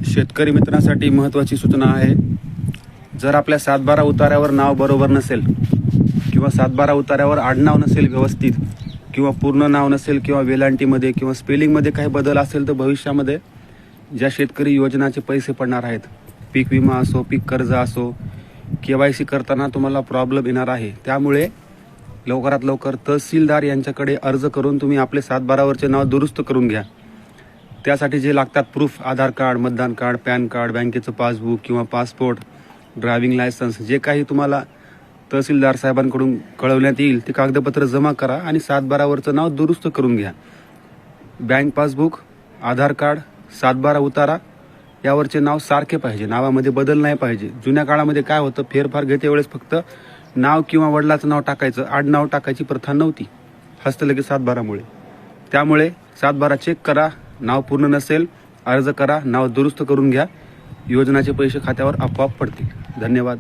शेतकरी मित्रांसाठी महत्त्वाची सूचना आहे। जर आपल्या 7/12 उतार्यावर नाव बरोबर नसेल किंवा 7/12 उतार्यावर आडनाव नसेल व्यवस्थित किंवा पूर्ण नाव नसेल किंवा वेलांटीमध्ये किंवा स्पेलिंगमध्ये काही बदल असेल तर भविष्यामध्ये ज्या शेतकरी योजनाचे पैसे पडणार आहेत, पीक विमा असो, पीक कर्ज असो, KYC करताना तुम्हाला प्रॉब्लेम येणार आहे। त्यामुळे लवकरात लवकर तहसीलदार यांच्याकडे अर्ज करून तुम्ही आपले 7/12 वरचे नाव दुरुस्त करून घ्या। त्यासाठी जे लागतात प्रूफ, आधार कार्ड, मतदान कार्ड, पॅन कार्ड, बँकेचं पासबुक किंवा पासपोर्ट, ड्रायव्हिंग लायसन्स, जे काही तुम्हाला तहसीलदार साहेबांकडून कळवण्यात येईल ते कागदपत्र जमा करा आणि 7/12 वरचं नाव दुरुस्त करून घ्या। बँक पासबुक, आधार कार्ड, 7/12 उतारा यावरचे नाव सारखे पाहिजे, नावामध्ये बदल नाही पाहिजे। जुन्या काळामध्ये काय होतं, फेरफार घेते वेळेस फक्त नाव किंवा वडिलाचं नाव टाकायचं, आडनाव टाकायची प्रथा नव्हती हस्तलिखित 7/12 मुळे। त्यामुळे 7/12 चेक करा, नाव पूर्ण नसेल अर्ज करा, नाव दुरुस्त करून घ्या, योजनाचे पैसे खात्यावर आपोआप पडतील। धन्यवाद।